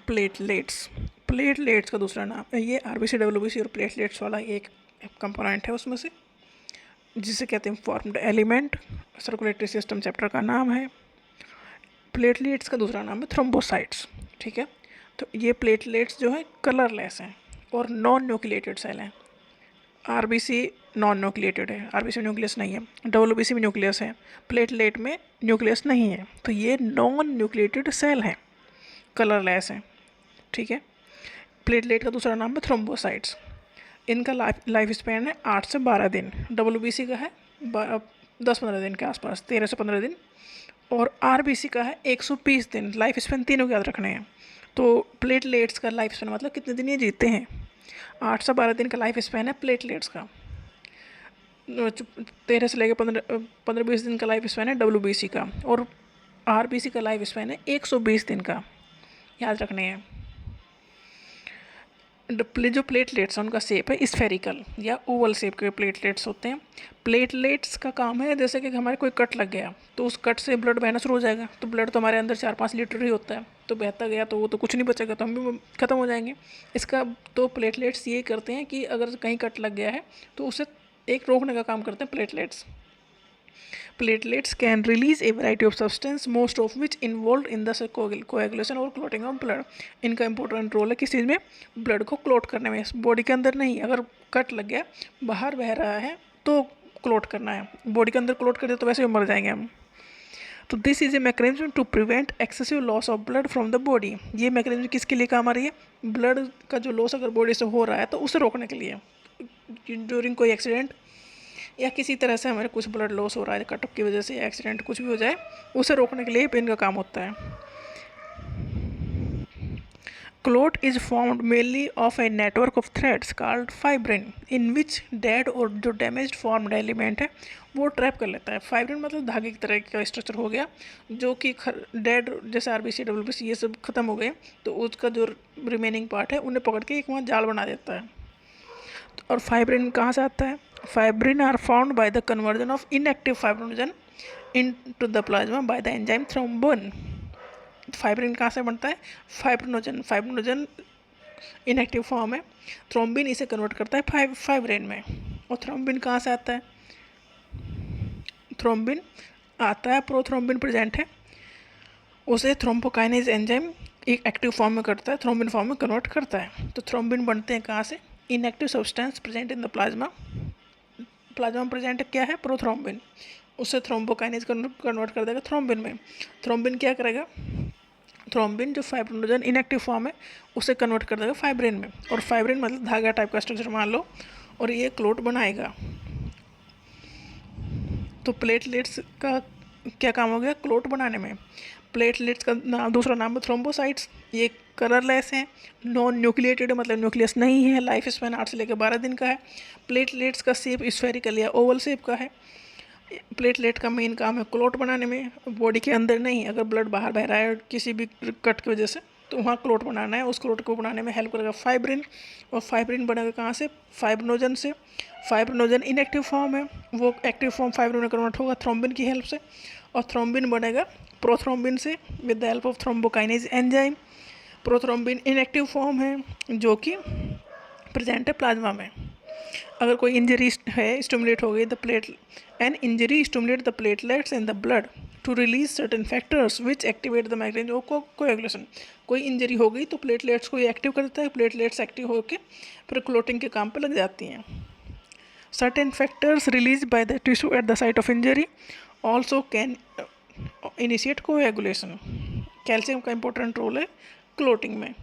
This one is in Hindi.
प्लेटलेट्स। प्लेटलेट्स का दूसरा नाम है, ये आरबीसी डब्ल्यूबीसी और प्लेटलेट्स वाला एक कंपोनेंट है उसमें से, जिसे कहते हैं formed element. Circulatory system chapter का नाम है। प्लेटलेट्स का दूसरा नाम है थ्रोम्बोसाइट्स। ठीक है, तो ये प्लेटलेट्स जो है कलरलेस हैं और नॉन न्यूक्लिएटेड सेल हैं। आरबीसी नॉन न्यूक्लिएटेड है, आरबीसी में न्यूक्लियस नहीं है, डब्ल्यूबीसी में न्यूक्लियस है, प्लेटलेट में न्यूक्लियस नहीं है, तो ये नॉन न्यूक्लिएटेड सेल हैं, कलरलेस हैं। ठीक है, प्लेटलेट का दूसरा नाम है थ्रोम्बोसाइट्स। इनका लाइफ स्पैन है 8 से 12 दिन। डब्ल्यूबीसी का है 10-15 दिन के आसपास, 13 से 15 दिन। और आरबीसी का है 120 दिन। लाइफ स्पैन तीनों के याद रखने हैं। तो प्लेटलेट्स का लाइफ स्पैन मतलब कितने दिन ये जीते हैं, 8 से 12 दिन का लाइफ स्पैन है प्लेटलेट्स का। 13 से लेकर 15-20 दिन का लाइफ स्पैन है डब्ल्यूबीसी का। और आरबीसी का लाइफ स्पैन है 120 दिन का, याद रखने हैं। जो प्लेटलेट्स हैं उनका शेप है स्फेरिकल या ओवल शेप के प्लेटलेट्स होते हैं। प्लेटलेट्स का काम है जैसे कि हमारे कोई कट लग गया तो उस कट से ब्लड बहना शुरू हो जाएगा, तो ब्लड तो हमारे अंदर 4-5 लीटर ही होता है, तो बहता गया तो वो तो कुछ नहीं बचेगा, तो हम भी ख़त्म हो जाएंगे। इसका तो प्लेटलेट्स ये करते हैं कि अगर कहीं कट लग गया है तो उसे एक रोकने का काम करते हैं platelets. Platelets can release a variety of substance, most of which involved in the coagulation और clotting of blood। इनका इंपॉर्टेंट रोल है किस चीज़ में, ब्लड को क्लोट करने में। बॉडी के अंदर नहीं, अगर कट लग गया बाहर बह रहा है तो क्लोट करना है, बॉडी के अंदर क्लोट कर दे तो वैसे ही मर जाएंगे हम। तो this is a mechanism to prevent excessive loss of blood from the body. ये मैकेनिज्म किसके लिए काम आ रही है, ब्लड का जो लॉस अगर बॉडी से हो रहा है तो उसे रोकने के लिए। ड्यूरिंग कोई एक्सीडेंट या किसी तरह से हमारे कुछ ब्लड लॉस हो रहा है कटअप की वजह से, एक्सीडेंट कुछ भी हो जाए, उसे रोकने के लिए पेन का काम होता है। Clot is formed mainly of a network of threads called fibrin, in which dead और जो डैमेज्ड फॉर्म्ड एलिमेंट है वो ट्रैप कर लेता है। फाइब्रिन मतलब धागे की तरह का स्ट्रक्चर हो गया जो कि डेड, जैसे आरबीसी डब्ल्यूबीसी ये सब खत्म हो गए तो उसका जो रिमेनिंग पार्ट है उन्हें पकड़ के एक वहाँ जाल बना देता है। और फाइब्रिन कहाँ से आता है, fibrin are found by the conversion of inactive fibrinogen into the plasma by the enzyme thrombin. Fibrin कहाँ से बनता है, फाइब्रिनोजन। फाइब्रिनोजन इनएक्टिव फॉर्म है, थ्रोम्बिन इसे कन्वर्ट करता है फाइब्रिन में। और थ्रोम्बिन कहाँ से आता है, थ्रोम्बिन आता है, प्रोथ्रोम्बिन प्रेजेंट है, उसे थ्रोम्बोकाइनेज एंजाइम एक एक्टिव फॉर्म में करता है, थ्रोम्बिन फॉर्म में कन्वर्ट करता है। तो थ्रोम्बिन बनते हैं कहाँ से, inactive substance present in the plasma. Plasma में प्रेजेंट क्या है, प्रोथ्रोम्बिन, उससे थ्रोम्बोकाइनेज कन्वर्ट कर देगा थ्रोम्बिन में। थ्रोम्बिन क्या करेगा, थ्रोम्बिन जो फाइब्रिनोजन इनएक्टिव फॉर्म है उसे कन्वर्ट कर देगा फाइब्रिन में। और फाइब्रिन मतलब धागा टाइप का स्ट्रक्चर मान लो, और ये क्लोट बनाएगा। तो प्लेटलेट्स का क्या काम हो गया, क्लोट बनाने में। प्लेटलेट्स का दूसरा नाम है थ्रोम्बोसाइट्स। ये कलरलेस हैं, नॉन न्यूक्लिएटेड मतलब न्यूक्लियस नहीं है, लाइफ स्पैन 8 से लेकर 12 दिन का है। प्लेटलेट्स का शेप स्फेरिकल या ओवल शेप का है। प्लेटलेट का मेन काम है क्लोट बनाने में, बॉडी के अंदर नहीं, अगर ब्लड बाहर बह रहा है किसी भी कट की वजह से तो वहाँ क्लोट बनाना है। उस क्लोट को बनाने में हेल्प करेगा फाइब्रिन। और फाइब्रिन बनेगा कहाँ से, फाइब्रिनोजन से। फाइब्रिनोजन इनएक्टिव फॉर्म है, वो एक्टिव फॉर्म फाइब्रिन में कन्वर्ट होगा थ्रोम्बिन की हेल्प से। और थ्रोम्बिन बनेगा प्रोथ्रोम्बिन से with the help of thrombokinase enzyme. Prothrombin inactive form है जो कि प्रेजेंट है प्लाज्मा में। अगर कोई इंजरी है, स्टिमुलेट हो गई the plate an injury stimulate the platelets in the blood to release certain factors which activate the mechanism of coagulation. कोई इंजरी हो गई तो प्लेटलेट्स को ये एक्टिव कर देता है, प्लेटलेट्स एक्टिव होकर फिर क्लोटिंग के काम पे लग जाती हैं। Certain factors release by the tissue at the site of injury also can initiate coagulation. Calcium का इंपॉर्टेंट रोल है क्लोटिंग में।